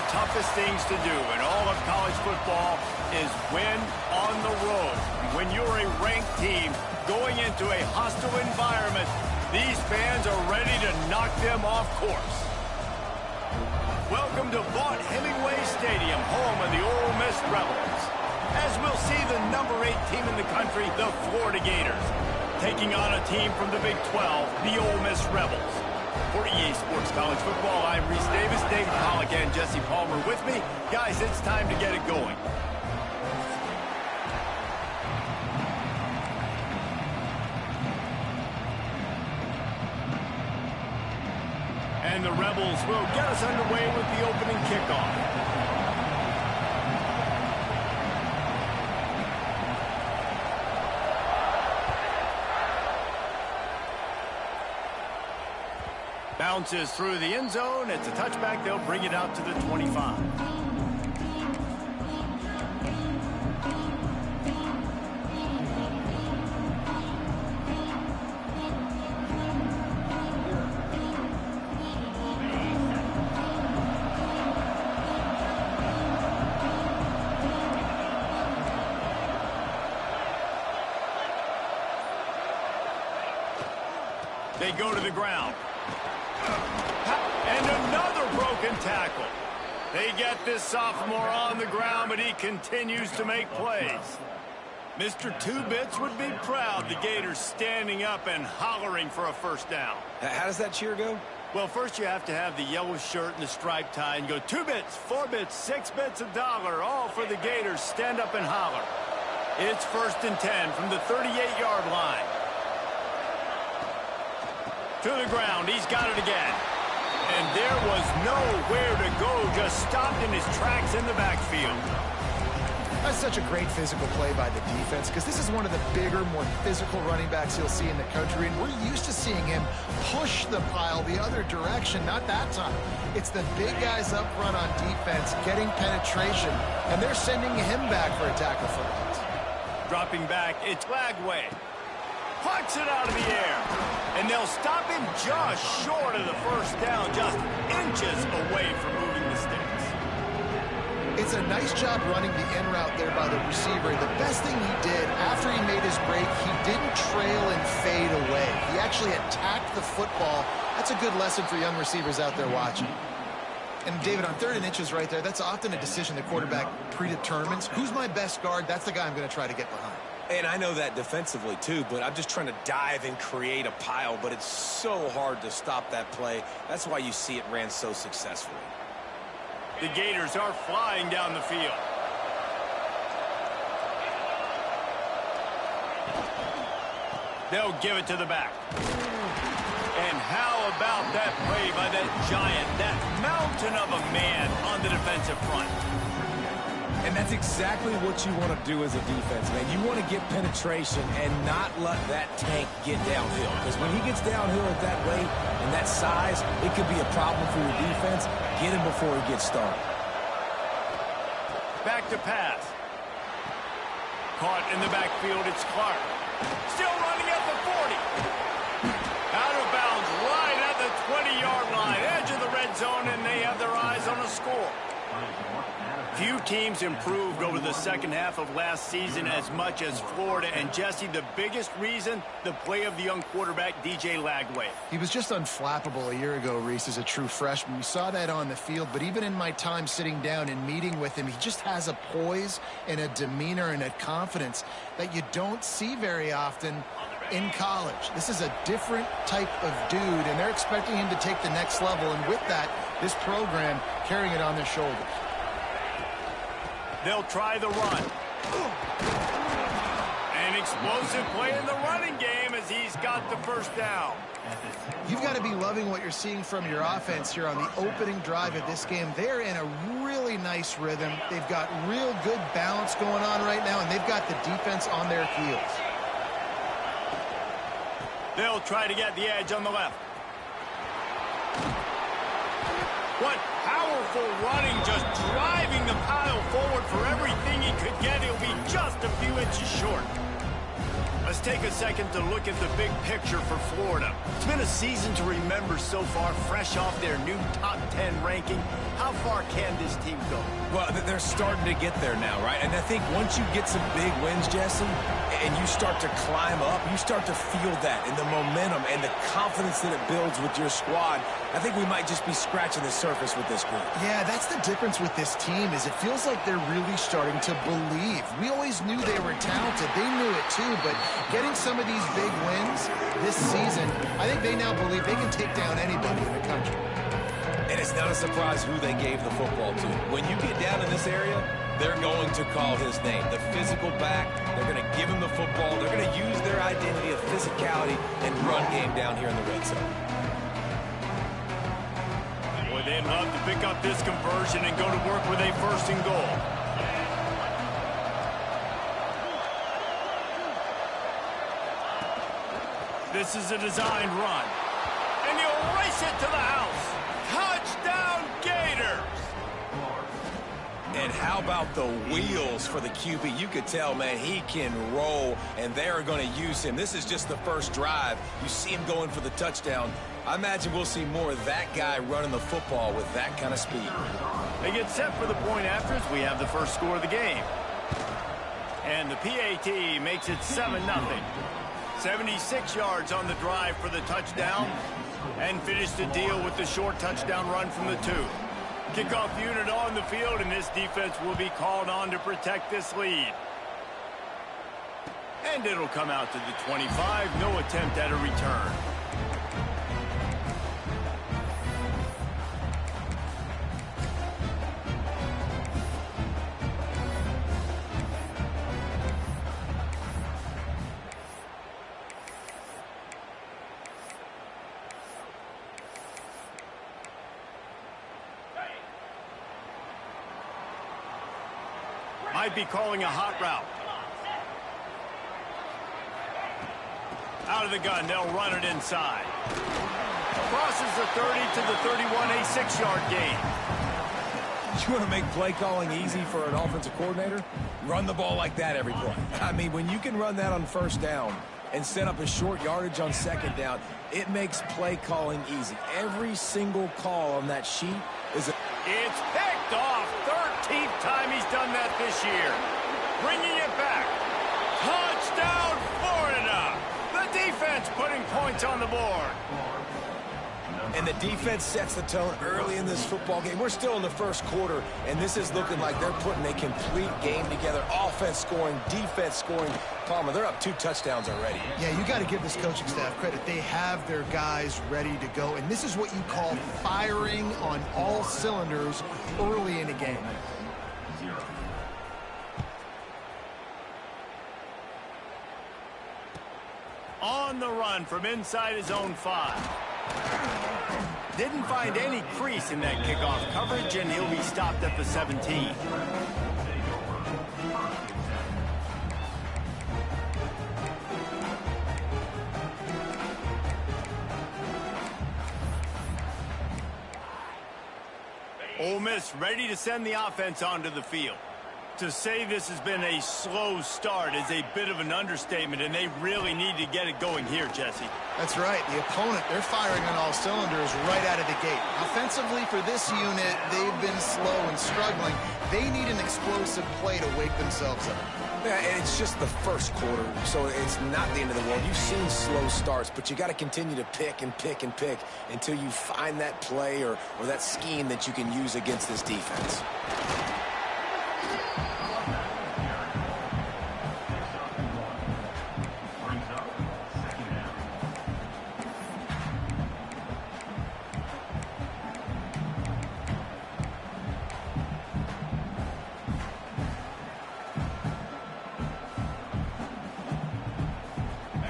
toughest things to do in all of college football is win on the road. When you're a ranked team going into a hostile environment, these fans are ready to knock them off course. Welcome to Vaught Hemingway Stadium, home of the Ole Miss Rebels. As we'll see the number 8 team in the country, the Florida Gators, taking on a team from the Big 12, the Ole Miss Rebels. For EA Sports College Football, I'm Reese Davis, David Pollock, and Jesse Palmer with me. Guys, it's time to get it going. And the Rebels will get us underway with the opening kickoff. Bounces through the end zone. It's a touchback. They'll bring it out to the 25. They go to the ground. And another broken tackle. They get this sophomore on the ground, but he continues to make plays. Mr. Two-Bits would be proud. The Gators standing up and hollering for a first down. How does that cheer go? Well, first you have to have the yellow shirt and the striped tie and go 2 bits, 4 bits, 6 bits, $1, all for the Gators. Stand up and holler. It's 1st and 10 from the 38-yard line. To the ground. He's got it again. And there was nowhere to go, just stopped in his tracks in the backfield. That's such a great physical play by the defense, because this is one of the bigger, more physical running backs you'll see in the country, and we're used to seeing him push the pile the other direction. Not that time. It's the big guys up front on defense getting penetration, and they're sending him back for a tackle for loss. Dropping back, it's Lagway. Pucks it out of the air. And they'll stop him just short of the first down, just inches away from moving the sticks. It's a nice job running the in route there by the receiver. The best thing he did after he made his break, he didn't trail and fade away. He actually attacked the football. That's a good lesson for young receivers out there watching. And David, on 3rd and inches right there, that's often a decision the quarterback predetermines. Who's my best guard? That's the guy I'm going to try to get behind. And I know that defensively, too, but I'm just trying to dive and create a pile, but it's so hard to stop that play. That's why you see it ran so successfully. The Gators are flying down the field. They'll give it to the back. And how about that play by that giant, that mountain of a man on the defensive front? And that's exactly what you want to do as a defense, man. You want to get penetration and not let that tank get downhill. Because when he gets downhill at that weight and that size, it could be a problem for your defense. Get him before he gets started. Back to pass. Caught in the backfield, it's Clark. Still running at the 40. Out of bounds, right at the 20-yard line. Edge of the red zone, and they have their eyes on a score. Few teams improved over the second half of last season as much as Florida. And, Jesse, the biggest reason, the play of the young quarterback, DJ Lagway. He was just unflappable a year ago, Reese, as a true freshman. We saw that on the field, but even in my time sitting down and meeting with him, he just has a poise and a demeanor and a confidence that you don't see very often in college. This is a different type of dude, and they're expecting him to take the next level. And with that, this program carrying it on their shoulders. They'll try the run. An explosive play in the running game as he's got the first down. You've got to be loving what you're seeing from your offense here on the opening drive of this game. They're in a really nice rhythm. They've got real good balance going on right now, and they've got the defense on their heels. They'll try to get the edge on the left. What powerful running, just driving the pile forward for everything he could get. He'll be just a few inches short. Let's take a second to look at the big picture for Florida. It's been a season to remember so far, fresh off their new top 10 ranking. How far can this team go? Well, they're starting to get there now, right? And I think once you get some big wins, Jesse, and you start to climb up, you start to feel that and the momentum and the confidence that it builds with your squad. I think we might just be scratching the surface with this group. Yeah, that's the difference with this team is it feels like they're really starting to believe. We always knew they were talented. They knew it too, but getting some of these big wins this season, I think they now believe they can take down anybody in the country. And it's not a surprise who they gave the football to. When you get down in this area, they're going to call his name. The physical back, they're going to give him the football. They're going to use their identity of physicality and run game down here in the red zone. Boy, they'd love to pick up this conversion and go to work with a first and goal. This is a designed run. And he'll race it to the house. Touchdown, Gators! And how about the wheels for the QB? You could tell, man, he can roll, and they're going to use him. This is just the first drive. You see him going for the touchdown. I imagine we'll see more of that guy running the football with that kind of speed. They get set for the point after as we have the first score of the game. And the PAT makes it 7-0. 76 yards on the drive for the touchdown, and finish the deal with the short touchdown run from the 2. Kickoff unit on the field, and this defense will be called on to protect this lead. And it'll come out to the 25. No attempt at a return. Might be calling a hot route. Out of the gun, they'll run it inside. Crosses the 30 to the 31, a 6-yard gain. You want to make play calling easy for an offensive coordinator? Run the ball like that every play. I mean, when you can run that on first down and set up a short yardage on second down, it makes play calling easy. Every single call on that sheet is a... It's picked off. 13th time he's done that this year. Bringing it back. Touchdown, Florida. The defense putting points on the board. And the defense sets the tone early in this football game. We're still in the first quarter, and this is looking like they're putting a complete game together. Offense scoring, defense scoring. Palmer, they're up 2 touchdowns already. Yeah, you got to give this coaching staff credit. They have their guys ready to go, and this is what you call firing on all cylinders early in a game. On the run from inside his own 5. Didn't find any crease in that kickoff coverage, and he'll be stopped at the 17. Ole Miss ready to send the offense onto the field. To say this has been a slow start is a bit of an understatement, and they really need to get it going here, Jesse. That's right. The opponent, they're firing on all cylinders right out of the gate. Offensively for this unit, they've been slow and struggling. They need an explosive play to wake themselves up. Yeah, and it's just the first quarter, so it's not the end of the world. You've seen slow starts, but you got to continue to pick and pick and pick until you find that play or that scheme that you can use against this defense.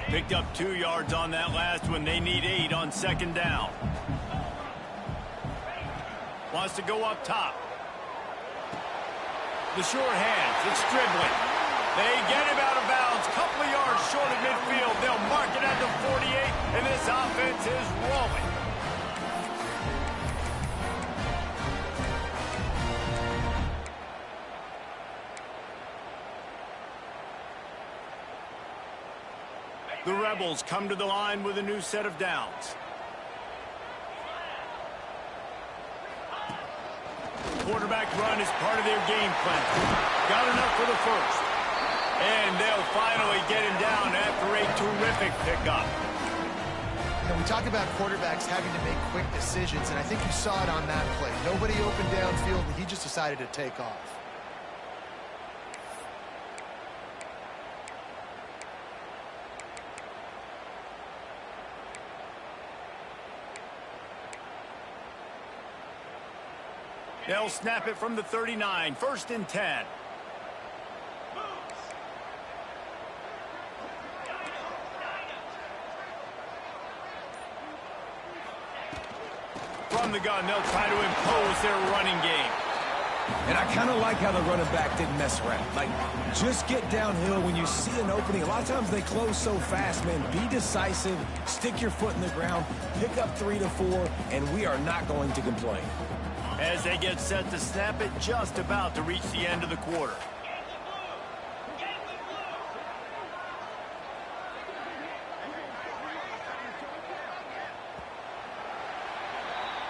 Picked up 2 yards on that last one. They need 8 on second down. Wants to go up top. The short hands. It's dribbling. They get him out of bounds. Couple of yards short of midfield. They'll mark it at the 48, and this offense is rolling. The Rebels come to the line with a new set of downs. Quarterback run is part of their game plan. Got enough for the first. And they'll finally get him down after a terrific pickup. You know, we talk about quarterbacks having to make quick decisions, and I think you saw it on that play. Nobody open downfield, and he just decided to take off. They'll snap it from the 39, 1st and 10. From the gun, they'll try to impose their running game. And I kind of like how the running back didn't mess around. Like, just get downhill when you see an opening. A lot of times they close so fast, man. Be decisive, stick your foot in the ground, pick up 3 to 4, and we are not going to complain. As they get set to snap it, just about to reach the end of the quarter.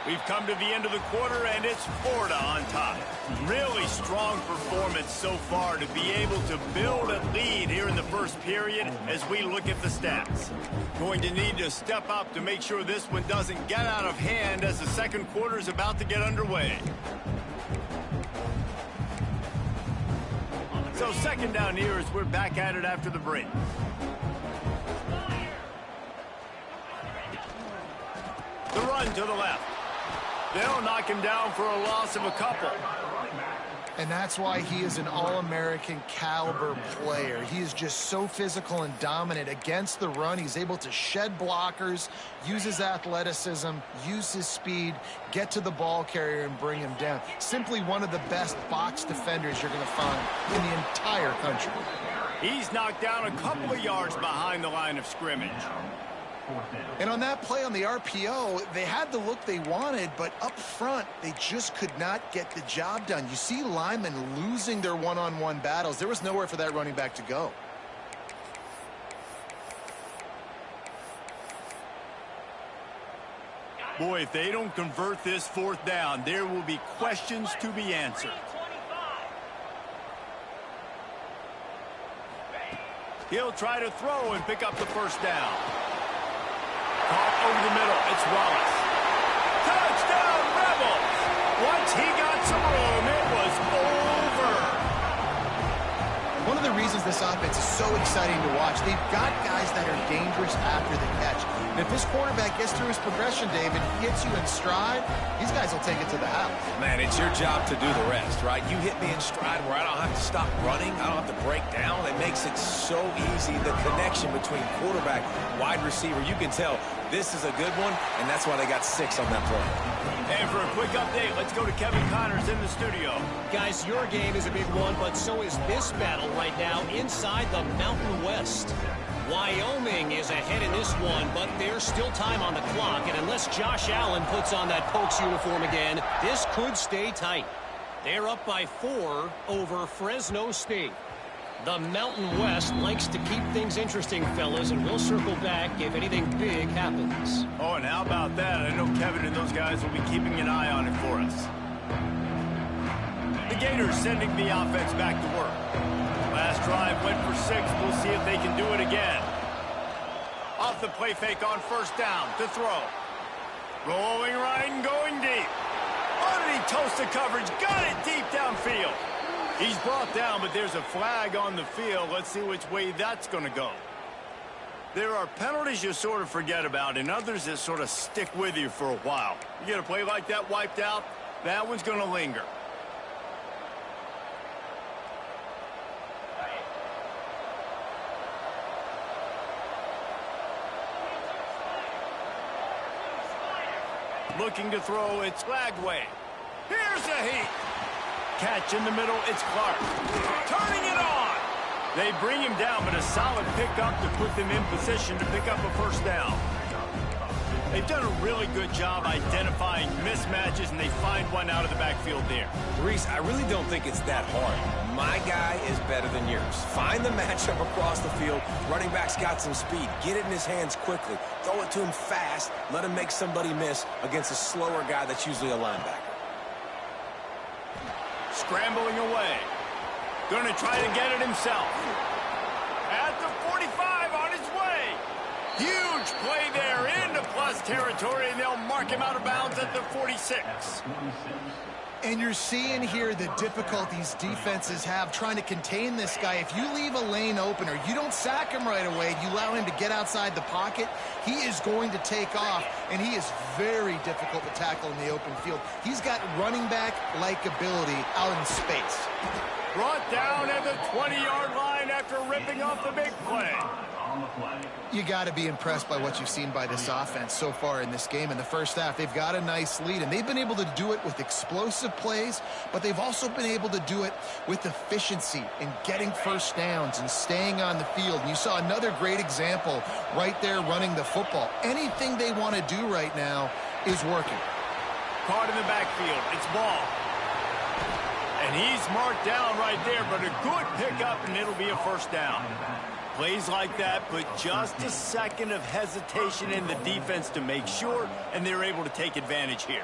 We've come to the end of the quarter, and it's Florida on top. Really strong performance so far to be able to build a lead here in the first period as we look at the stats. Going to need to step up to make sure this one doesn't get out of hand as the second quarter is about to get underway. So second down here as we're back at it after the break. The run to the left. They'll knock him down for a loss of a couple. And that's why he is an All-American caliber player. He is just so physical and dominant against the run. He's able to shed blockers, use his athleticism, use his speed, get to the ball carrier and bring him down. Simply one of the best box defenders you're going to find in the entire country. He's knocked down a couple of yards behind the line of scrimmage. And on that play on the RPO, they had the look they wanted, but up front, they just could not get the job done. You see linemen losing their one-on-one battles. There was nowhere for that running back to go. Boy, if they don't convert this 4th down, there will be questions to be answered. He'll try to throw and pick up the first down. Caught over the middle, it's Wallace. Touchdown, Rebels! Once he got some room, it was over. One of the reasons this offense is so exciting to watch, they've got guys that are dangerous after the catch. And if this quarterback gets through his progression, David, hits you in stride, these guys will take it to the house. Man, it's your job to do the rest, right? You hit me in stride where I don't have to stop running. I don't have to break down. It makes it so easy. The connection between quarterback, wide receiver, you can tell this is a good one, and that's why they got 6 on that play. And for a quick update, let's go to Kevin Connors in the studio. Guys, your game is a big one, but so is this battle right now inside the Mountain West. Wyoming is ahead in this one, but there's still time on the clock, and unless Josh Allen puts on that Pokes uniform again, this could stay tight. They're up by 4 over Fresno State. The Mountain West likes to keep things interesting, fellas, and we'll circle back if anything big happens. Oh, and how about that? I know Kevin and those guys will be keeping an eye on it for us. The Gators sending the offense back to work. Last drive went for 6. We'll see if they can do it again. Off the play fake on 1st down to throw. Rolling right and going deep. Oh, did he toast the coverage? Got it deep downfield. He's brought down, but there's a flag on the field. Let's see which way that's going to go. There are penalties you sort of forget about and others that sort of stick with you for a while. You get a play like that wiped out, that one's going to linger. Looking to throw, it's Lagway. Here's a heat. Catch in the middle, it's Clark. Turning it on. They bring him down, but a solid pickup to put them in position to pick up a 1st down. They've done a really good job identifying mismatches, and they find one out of the backfield there. Reese, I really don't think it's that hard. My guy is better than yours. Find the matchup across the field. Running back's got some speed. Get it in his hands quickly. Throw it to him fast. Let him make somebody miss against a slower guy that's usually a linebacker. Scrambling away. Going to try to get it himself. At the 45, on his way. Huge play there into plus territory, and they'll mark him out of bounds at the 46. And you're seeing here the difficulties defenses have trying to contain this guy. If you leave a lane open or you don't sack him right away, you allow him to get outside the pocket, he is going to take off, and he is very difficult to tackle in the open field. He's got running back-like ability out in space. Brought down at the 20-yard line after ripping off the big play. You got to be impressed by what you've seen by this offense so far in this game. In the first half, they've got a nice lead, and they've been able to do it with explosive plays, but they've also been able to do it with efficiency and getting first downs and staying on the field. And you saw another great example right there running the football. Anything they want to do right now is working. Caught in the backfield. It's ball. And he's marked down right there, but a good pickup, and it'll be a first down. Plays like that put just a second of hesitation in the defense to make sure, and they're able to take advantage here.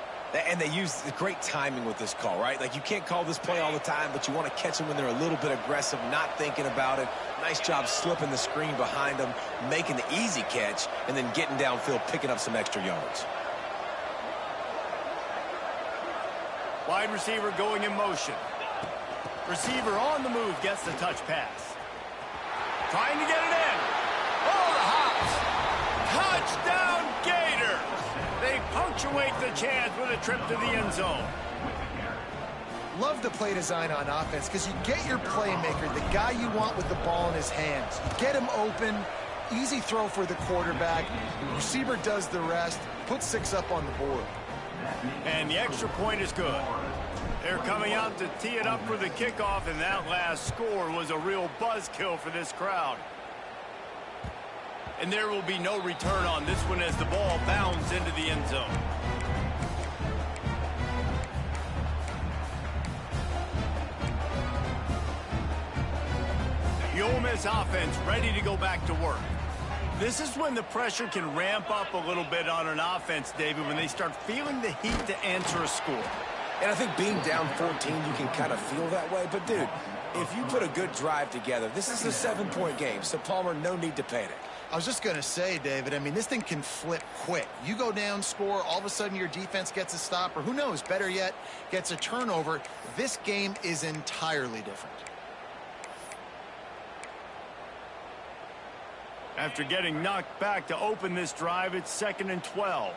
And they use great timing with this call, right? Like, you can't call this play all the time, but you want to catch them when they're a little bit aggressive, not thinking about it. Nice job slipping the screen behind them, making the easy catch, and then getting downfield, picking up some extra yards. Wide receiver going in motion. Receiver on the move gets the touch pass. Trying to get it in. Oh, the hops. Touchdown Gators. They punctuate the chance with a trip to the end zone. Love the play design on offense because you get your playmaker, the guy you want with the ball in his hands. You get him open, easy throw for the quarterback. The receiver does the rest, put 6 up on the board. And the extra point is good. They're coming out to tee it up for the kickoff, and that last score was a real buzzkill for this crowd. And there will be no return on this one as the ball bounds into the end zone. The Ole Miss offense ready to go back to work. This is when the pressure can ramp up a little bit on an offense, David, when they start feeling the heat to answer a score. And I think being down 14, you can kind of feel that way. But, dude, if you put a good drive together, this is a 7-point game. So, Palmer, no need to panic. I was just going to say, David, I mean, this thing can flip quick. You go down, score, all of a sudden your defense gets a stop, or who knows, better yet, gets a turnover. This game is entirely different. After getting knocked back to open this drive, it's 2nd and 12.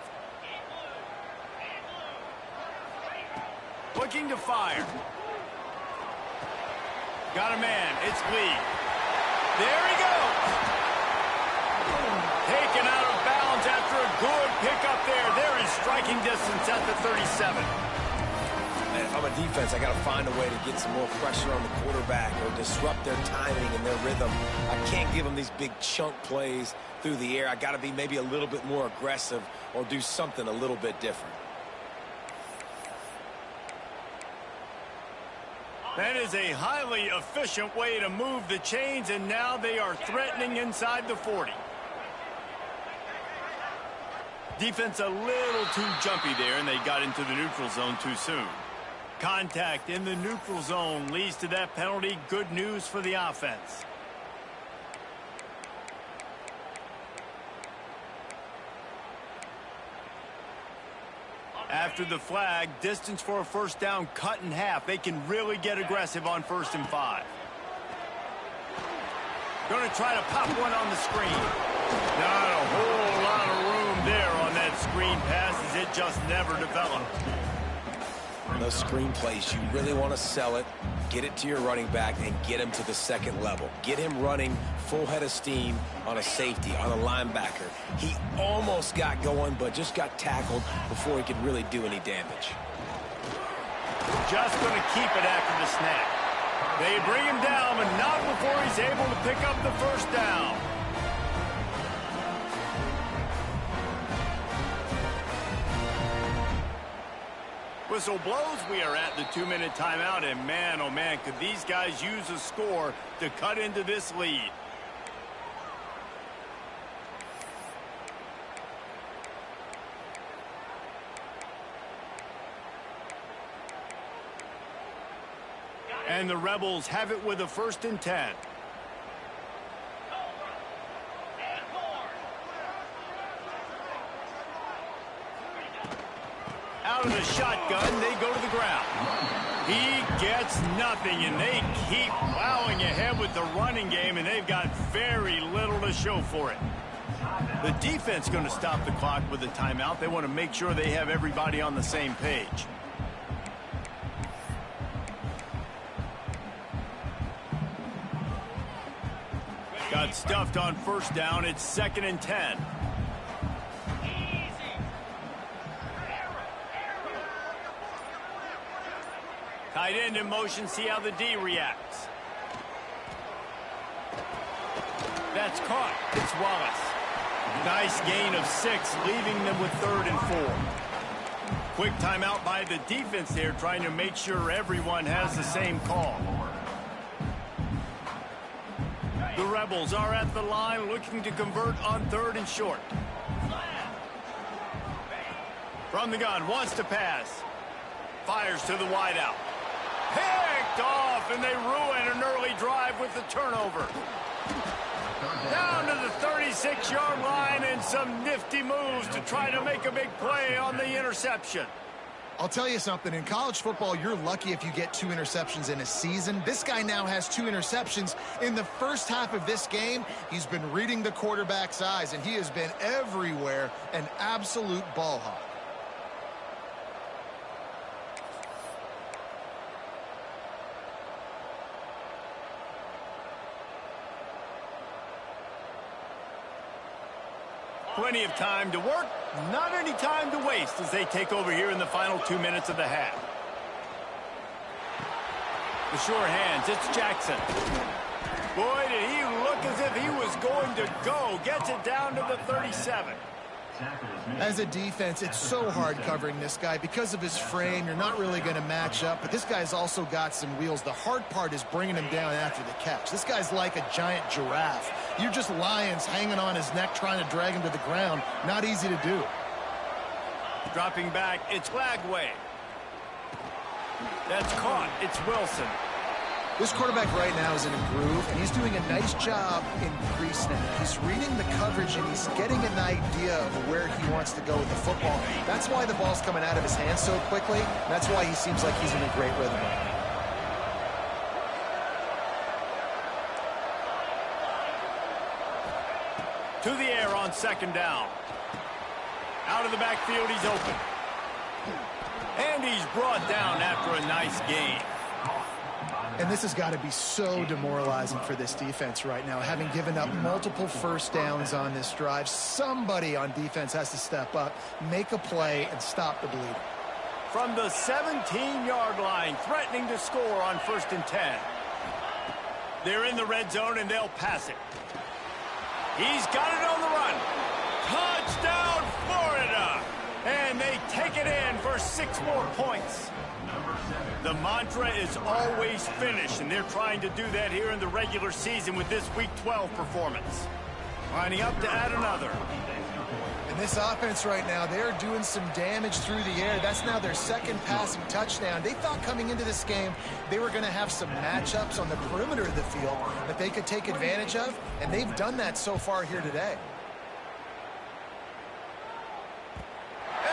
Looking to fire. Got a man. It's Lee. There he goes. Taken out of bounds after a good pickup there. They're in striking distance at the 37. And if I'm a defense, I got to find a way to get some more pressure on the quarterback or disrupt their timing and their rhythm. I can't give them these big chunk plays through the air. I got to be maybe a little bit more aggressive or do something a little bit different. That is a highly efficient way to move the chains, and now they are threatening inside the 40. Defense a little too jumpy there, and they got into the neutral zone too soon. Contact in the neutral zone leads to that penalty. Good news for the offense. After the flag, distance for a first down cut in half. They can really get aggressive on 1st and 5. Going to try to pop one on the screen. Not a whole lot of room there on that screen pass as it just never developed. Those screen plays, you really want to sell it, get it to your running back, and get him to the second level. Get him running full head of steam on a safety, on a linebacker. He almost got going, but just got tackled before he could really do any damage. Just going to keep it after the snap. They bring him down, but not before he's able to pick up the first down. Whistle blows, we are at the 2-minute timeout, and man, oh man, could these guys use a score to cut into this lead. And the Rebels have it with a 1st and 10. Out of the shotgun, they go to the ground. He gets nothing, and they keep plowing ahead with the running game, and they've got very little to show for it. The defense going to stop the clock with a timeout. They want to make sure they have everybody on the same page. Got stuffed on 1st down. It's 2nd and 10. Tight end in motion, see how the D reacts. That's caught. It's Wallace. Nice gain of 6, leaving them with 3rd and 4. Quick timeout by the defense there, trying to make sure everyone has the same call. The Rebels are at the line looking to convert on 3rd and short. From the gun, wants to pass. Fires to the wideout. Picked off, and they ruin an early drive with the turnover. Down to the 36-yard line, and some nifty moves to try to make a big play on the interception. I'll tell you something, in college football, you're lucky if you get 2 interceptions in a season. This guy now has 2 interceptions. In the first half of this game, he's been reading the quarterback's eyes, and he has been everywhere, an absolute ball hawk. Plenty of time to work, not any time to waste as they take over here in the final 2 minutes of the half. The sure hands, it's Jackson. Boy, did he look as if he was going to go. Gets it down to the 37. As a defense, it's so hard covering this guy. Because of his frame, you're not really going to match up, but this guy's also got some wheels. The hard part is bringing him down after the catch. This guy's like a giant giraffe. You're just lions hanging on his neck trying to drag him to the ground. Not easy to do. Dropping back, it's Lagway. That's caught. It's Wilson. This quarterback right now is in a groove, and he's doing a nice job in pre-snap. He's reading the coverage, and he's getting an idea of where he wants to go with the football. That's why the ball's coming out of his hands so quickly. That's why he seems like he's in a great rhythm. To the air on 2nd down. Out of the backfield, he's open. And he's brought down after a nice gain. And this has got to be so demoralizing for this defense right now. Having given up multiple 1st downs on this drive, somebody on defense has to step up, make a play, and stop the bleeding. From the 17-yard line, threatening to score on 1st and 10. They're in the red zone, and they'll pass it. He's got it on the run. Touchdown, Florida! And they take it in for 6 more points. The mantra is always finish, and they're trying to do that here in the regular season with this Week 12 performance. Lining up to add another. And this offense right now, they're doing some damage through the air. That's now their 2nd passing touchdown. They thought coming into this game they were going to have some matchups on the perimeter of the field that they could take advantage of, and they've done that so far here today.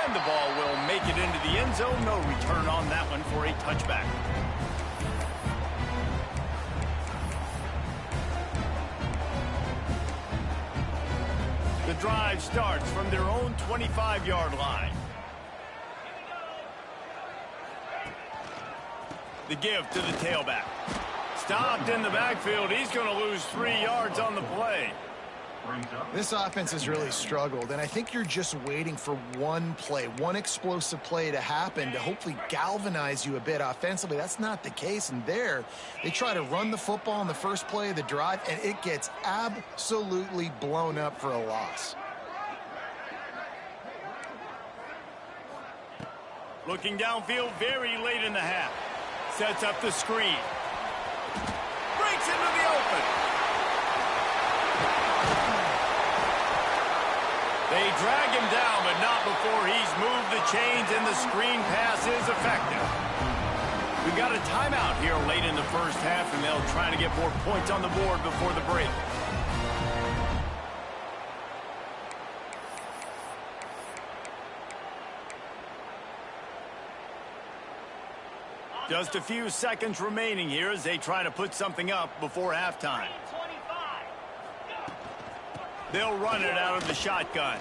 And the ball will make it into the end zone. No return on that one for a touchback. The drive starts from their own 25-yard line. The give to the tailback. Stopped in the backfield. He's going to lose 3 yards on the play. This offense has really struggled, and I think you're just waiting for one play, one explosive play to happen to hopefully galvanize you a bit offensively. That's not the case, and there they try to run the football in the first play of the drive, and it gets absolutely blown up for a loss. Looking downfield very late in the half. Sets up the screen. Breaks into the open. They drag him down, but not before he's moved the chains, and the screen pass is effective. We've got a timeout here late in the first half, and they'll try to get more points on the board before the break. Just a few seconds remaining here as they try to put something up before halftime. They'll run it out of the shotgun.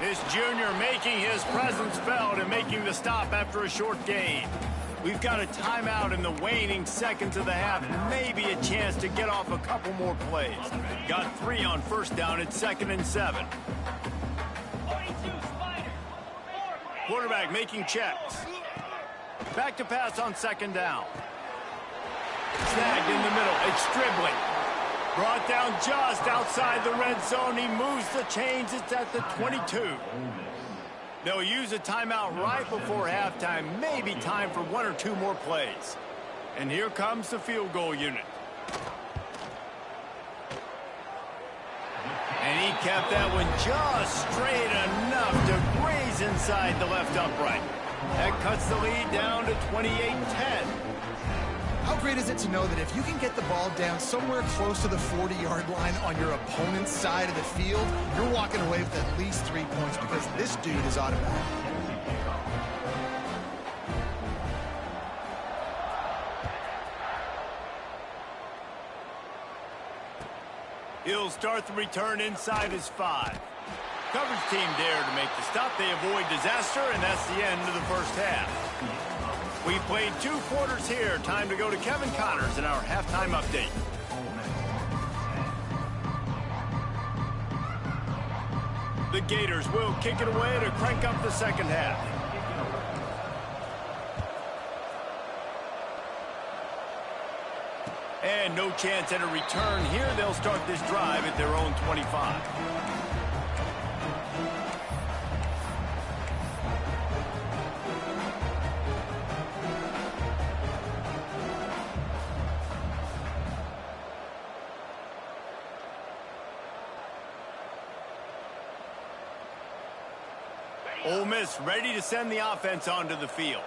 This junior making his presence felt and making the stop after a short gain. We've got a timeout in the waning seconds of the half. Maybe a chance to get off a couple more plays. Got 3 on first down at 2nd and 7. Quarterback making checks. Back to pass on 2nd down. Snagged in the middle. It's Stribling. Brought down just outside the red zone. He moves the chains. It's at the 22. They'll use a timeout right before halftime. Maybe time for 1 or 2 more plays. And here comes the field goal unit. And he kept that one just straight enough to graze inside the left upright. That cuts the lead down to 28-10. How great is it to know that if you can get the ball down somewhere close to the 40-yard line on your opponent's side of the field, you're walking away with at least 3 points because this dude is automatic. He'll start the return inside his 5. Coverage team dare to make the stop. They avoid disaster, and that's the end of the first half. We played 2 quarters here. Time to go to Kevin Connors in our halftime update. The Gators will kick it away to crank up the second half. And no chance at a return here. They'll start this drive at their own 25. Ole Miss ready to send the offense onto the field.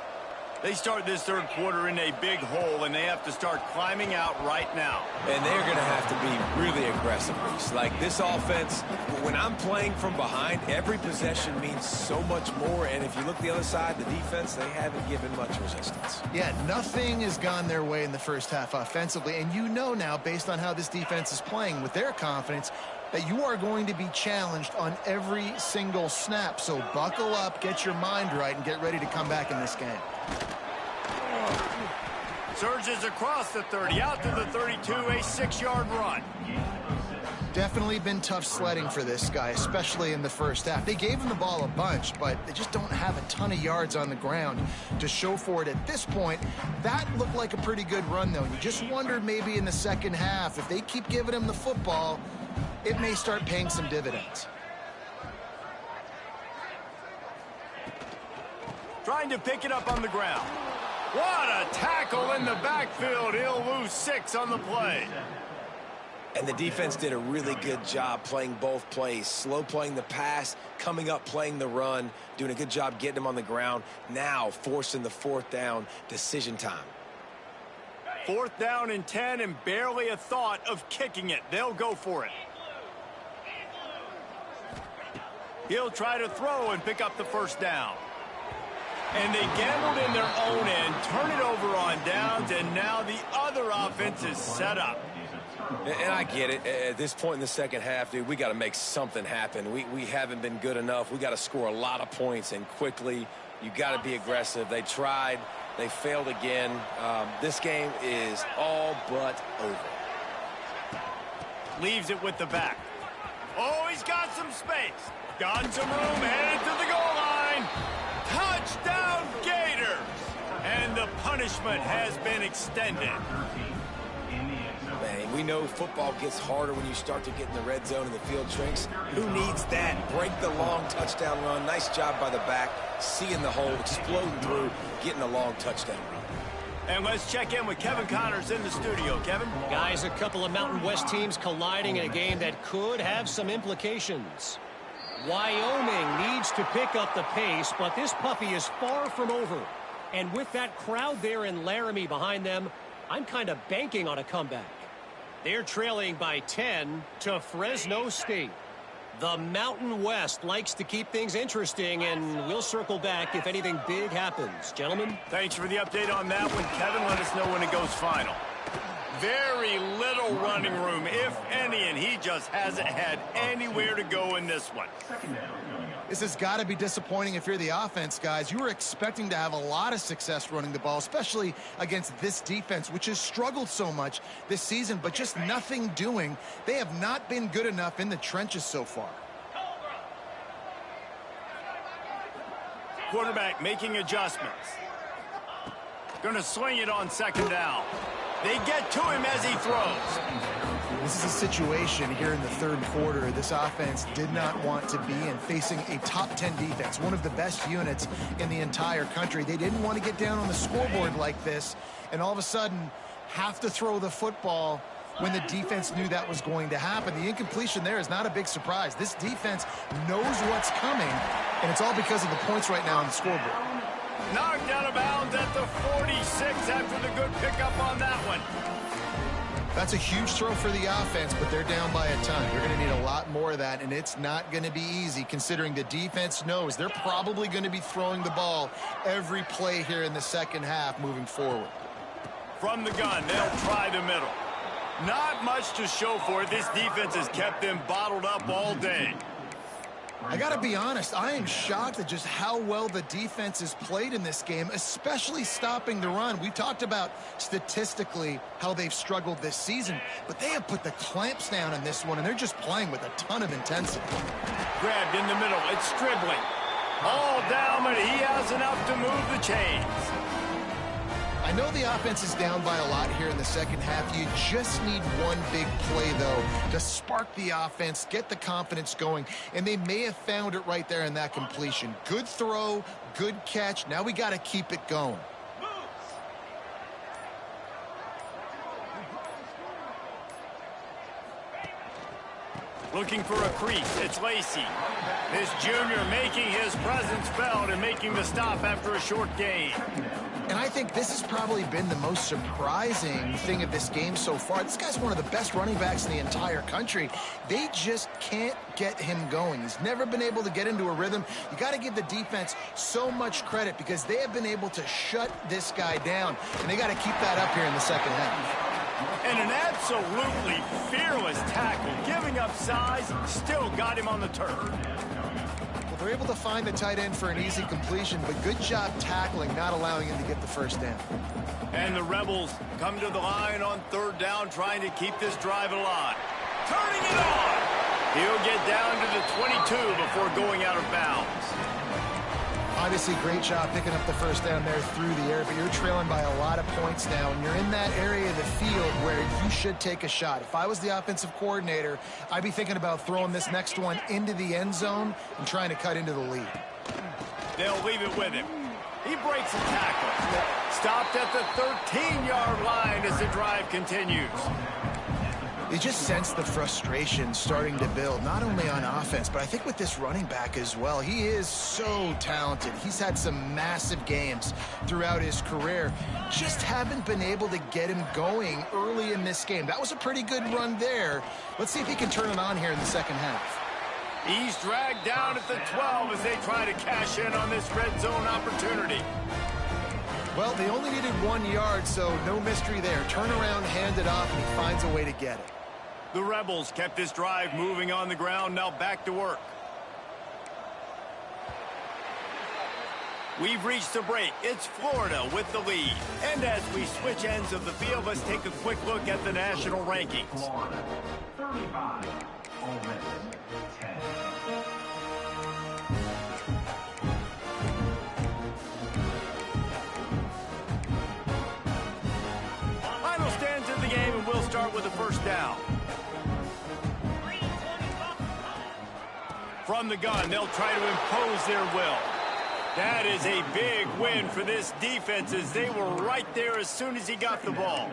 They start this third quarter in a big hole, and they have to start climbing out right now. And they're going to have to be really aggressive, Reese. Like this offense, when I'm playing from behind, every possession means so much more. And if you look the other side, the defense, they haven't given much resistance. Yeah, nothing has gone their way in the first half offensively. And you know now, based on how this defense is playing with their confidence, that you are going to be challenged on every single snap. So buckle up, get your mind right, and get ready to come back in this game. Surges across the 30, out to the 32, a 6-yard run. Definitely been tough sledding for this guy, especially in the first half. They gave him the ball a bunch, but they just don't have a ton of yards on the ground to show for it at this point. That looked like a pretty good run, though. You just wondered maybe in the second half, if they keep giving him the football, it may start paying some dividends. Trying to pick it up on the ground. What a tackle in the backfield. He'll lose 6 on the play. And the defense did a really good job playing both plays. Slow playing the pass, coming up playing the run, doing a good job getting him on the ground. Now forcing the 4th down, decision time. 4th down and 10, and barely a thought of kicking it. They'll go for it. He'll try to throw and pick up the first down. And they gambled in their own end, turn it over on downs, and now the other offense is set up. And I get it. At this point in the second half, dude, we got to make something happen. We haven't been good enough. We got to score a lot of points, and quickly. You got to be aggressive. They tried. They failed again. This game is all but over. Leaves it with the back. Oh, he's got some space. Got some room, headed to the goal line. Touchdown, Gators! And the punishment has been extended. Man, he We know football gets harder when you start to get in the red zone and the field shrinks. Who needs that? Break the long touchdown run. Nice job by the back, seeing the hole, exploding through, getting a long touchdown run. And let's check in with Kevin Connors in the studio. Kevin? Guys, a couple of Mountain West teams colliding in a game that could have some implications. Wyoming needs to pick up the pace, but this puppy is far from over. And with that crowd there in Laramie behind them, I'm kind of banking on a comeback. They're trailing by 10 to Fresno State. The Mountain West likes to keep things interesting, and we'll circle back if anything big happens. Gentlemen? Thanks for the update on that one, Kevin. Let us know when it goes final. Very little running room, if any, and he just hasn't had anywhere to go in this one. This has got to be disappointing if you're the offense, guys. You were expecting to have a lot of success running the ball, especially against this defense, which has struggled so much this season, but just nothing doing. They have not been good enough in the trenches so far. Quarterback making adjustments. Going to swing it on second down. They get to him as he throws. This is a situation here in the third quarter this offense did not want to be in, facing a top 10 defense, one of the best units in the entire country. They didn't want to get down on the scoreboard like this and all of a sudden have to throw the football when the defense knew that was going to happen. The incompletion there is not a big surprise. This defense knows what's coming, and it's all because of the points right now on the scoreboard. Knocked out of bounds at the 46 after the good pickup on that one. That's a huge throw for the offense, but they're down by a ton. You're going to need a lot more of that, and it's not going to be easy considering the defense knows they're probably going to be throwing the ball every play here in the second half moving forward. From the gun, they'll try the middle. Not much to show for it. This defense has kept them bottled up all day. I got to be honest, I am shocked at just how well the defense has played in this game, especially stopping the run. We talked about statistically how they've struggled this season, but they have put the clamps down in this one, and they're just playing with a ton of intensity. Grabbed in the middle. It's Stribling. All down, but he has enough to move the chains. I know the offense is down by a lot here in the second half. You just need one big play, though, to spark the offense, get the confidence going, and they may have found it right there in that completion. Good throw, good catch. Now we got to keep it going. Looking for a crease. It's Lacey. This junior making his presence felt and making the stop after a short gain. And I think this has probably been the most surprising thing of this game so far. This guy's one of the best running backs in the entire country. They just can't get him going. He's never been able to get into a rhythm. You got to give the defense so much credit because they have been able to shut this guy down, and they got to keep that up here in the second half. And an absolutely fearless tackle, giving up size, still got him on the turf. Well, they're able to find the tight end for an easy completion, but good job tackling, not allowing him to get the first down. And the Rebels come to the line on third down, trying to keep this drive alive. Turning it on! He'll get down to the 22 before going out of bounds. Obviously, great job picking up the first down there through the air, but you're trailing by a lot of points now, and you're in that area of the field where you should take a shot. If I was the offensive coordinator, I'd be thinking about throwing this next one into the end zone and trying to cut into the lead. They'll leave it with him. He breaks a tackle. Stopped at the 13-yard line as the drive continues. You just sense the frustration starting to build, not only on offense, but I think with this running back as well. He is so talented. He's had some massive games throughout his career. Just haven't been able to get him going early in this game. That was a pretty good run there. Let's see if he can turn it on here in the second half. He's dragged down at the 12 as they try to cash in on this red zone opportunity. Well, they only needed 1 yard, so no mystery there. Turn around, hand it off, and he finds a way to get it. The Rebels kept this drive moving on the ground, now back to work. We've reached the break. It's Florida with the lead. And as we switch ends of the field, let's take a quick look at the national rankings. Florida, 35. Ole Miss, 10. Final stands of the game, and we'll start with the first From the gun, they'll try to impose their will. That is a big win for this defense as they were right there as soon as he got the ball.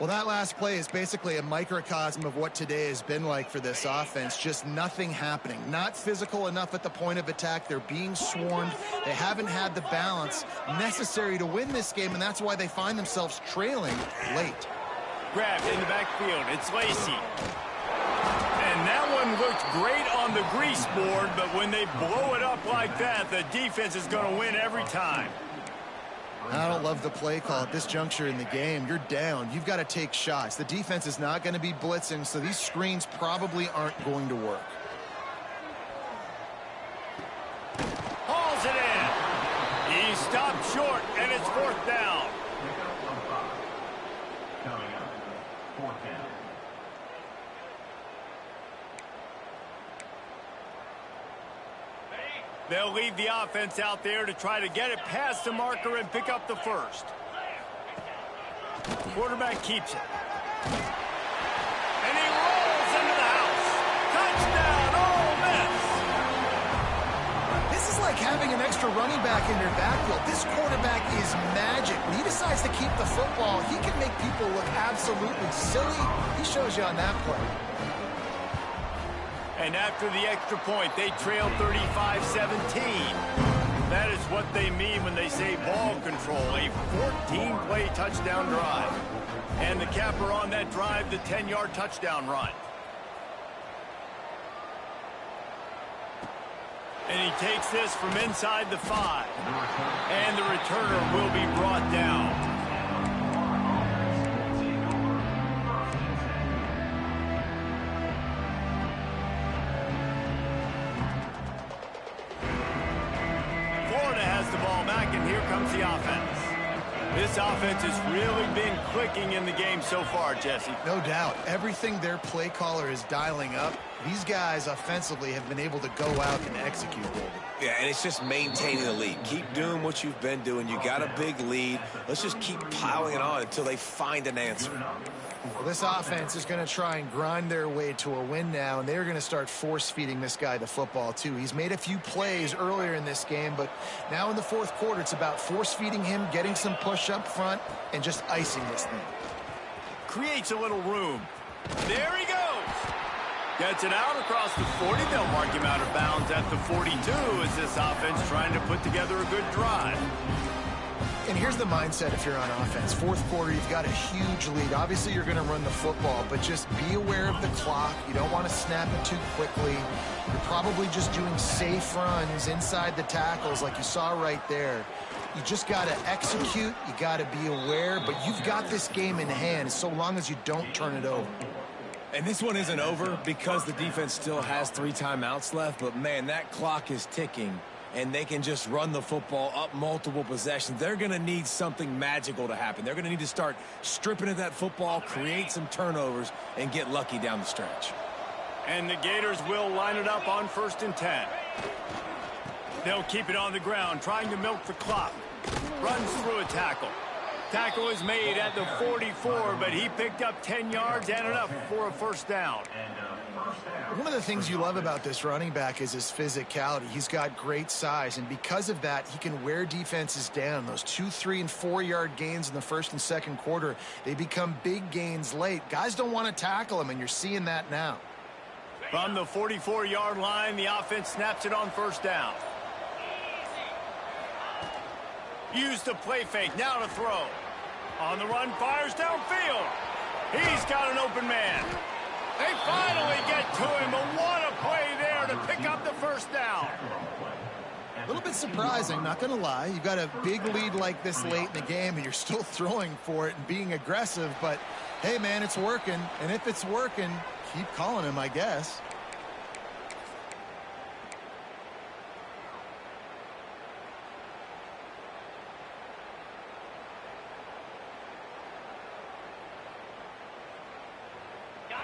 Well, that last play is basically a microcosm of what today has been like for this offense. Just nothing happening. Not physical enough at the point of attack. They're being swarmed. They haven't had the balance necessary to win this game, and that's why they find themselves trailing late. Grabbed in the backfield. It's Lacey. And that one looked great on the grease board, but when they blow it up like that, the defense is going to win every time. I don't love the play call at this juncture in the game. You're down. You've got to take shots. The defense is not going to be blitzing, so these screens probably aren't going to work. Hauls it in. He stopped short, and it's fourth down. Coming up, fourth down. They'll leave the offense out there to try to get it past the marker and pick up the first. Quarterback keeps it. And he rolls into the house. Touchdown, Ole Miss. This is like having an extra running back in your backfield. This quarterback is magic. When he decides to keep the football, he can make people look absolutely silly. He shows you on that play. And after the extra point, they trail 35-17. That is what they mean when they say ball control, a 14-play touchdown drive. And the capper on that drive, the 10-yard touchdown run. And he takes this from inside the 5. And the returner will be brought down. Here comes the offense. This offense has really been clicking in the game so far, Jesse. No doubt. Everything their play caller is dialing up, these guys offensively have been able to go out and execute, David. Yeah, and it's just maintaining the lead. Keep doing what you've been doing. You got a big lead. Let's just keep piling it on until they find an answer. Well, this offense is going to try and grind their way to a win now, and they're going to start force-feeding this guy the football, too. He's made a few plays earlier in this game, but now in the fourth quarter, it's about force-feeding him, getting some push up front, and just icing this thing. Creates a little room. There he goes. Gets it out across the 40. They'll mark him out of bounds at the 42 as this offense trying to put together a good drive. And here's the mindset if you're on offense. Fourth quarter, you've got a huge lead. Obviously, you're going to run the football, but just be aware of the clock. You don't want to snap it too quickly. You're probably just doing safe runs inside the tackles like you saw right there. You just got to execute. You got to be aware, but you've got this game in hand so long as you don't turn it over. And this one isn't over because the defense still has 3 timeouts left, but, man, that clock is ticking. And they can just run the football up multiple possessions. They're going to need something magical to happen. They're going to need to start stripping at that football, create some turnovers, and get lucky down the stretch. And the Gators will line it up on 1st and 10. They'll keep it on the ground, trying to milk the clock. Runs through a tackle. Tackle is made at the 44, but he picked up 10 yards and enough for a first down. One of the things you love about this running back is his physicality. He's got great size, and because of that, he can wear defenses down. Those 2, 3, and 4-yard gains in the first and second quarter, they become big gains late. Guys don't want to tackle him, and you're seeing that now. From the 44-yard line, the offense snaps it on 1st down. Use the play fake, now to throw. On the run, fires downfield. He's got an open man. They finally get to him, but what a play there to pick up the first down. A little bit surprising, not going to lie. You've got a big lead like this late in the game, and you're still throwing for it and being aggressive. But, hey, man, it's working. And if it's working, keep calling him, I guess.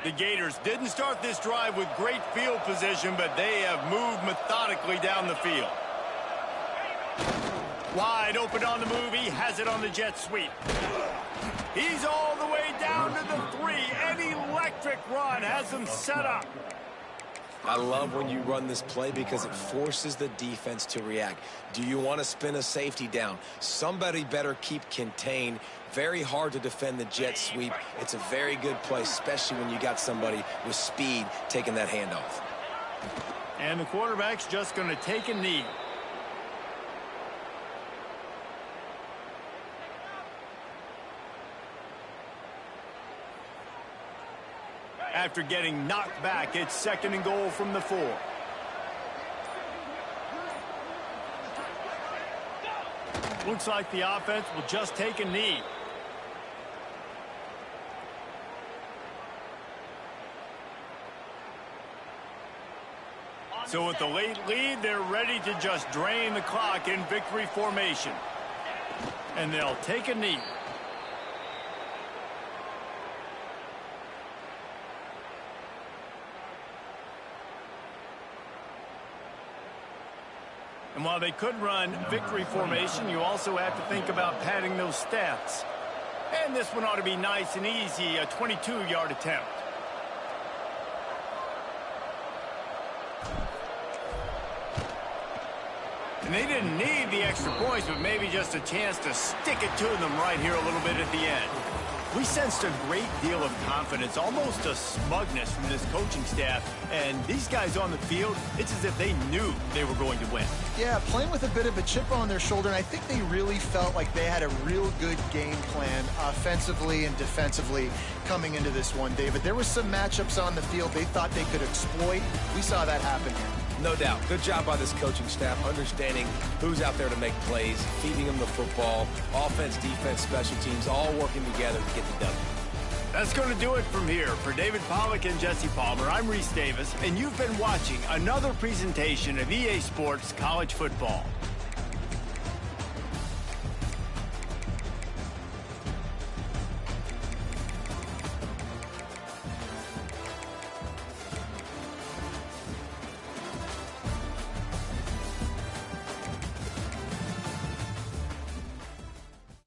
The Gators didn't start this drive with great field position, but they have moved methodically down the field. Wide open on the move. He has it on the jet sweep. He's all the way down to the 3. An electric run has him set up. I love when you run this play because it forces the defense to react. Do you want to spin a safety down? Somebody better keep contained. Very hard to defend the jet sweep. It's a very good play, especially when you got somebody with speed taking that handoff. And the quarterback's just going to take a knee. After getting knocked back, it's 2nd and goal from the 4. Looks like the offense will just take a knee. So with the late lead, they're ready to just drain the clock in victory formation. And they'll take a knee. And while they could run victory formation, you also have to think about padding those stats. And this one ought to be nice and easy, a 22-yard attempt. And they didn't need the extra points, but maybe just a chance to stick it to them right here a little bit at the end. We sensed a great deal of confidence, almost a smugness from this coaching staff. And these guys on the field, it's as if they knew they were going to win. Yeah, playing with a bit of a chip on their shoulder, and I think they really felt like they had a real good game plan offensively and defensively coming into this one, David. There were some matchups on the field they thought they could exploit. We saw that happen here. No doubt. Good job by this coaching staff, understanding who's out there to make plays, feeding them the football, offense, defense, special teams, all working together to get the W. That's going to do it from here. For David Pollack and Jesse Palmer, I'm Reese Davis, and you've been watching another presentation of EA Sports College Football.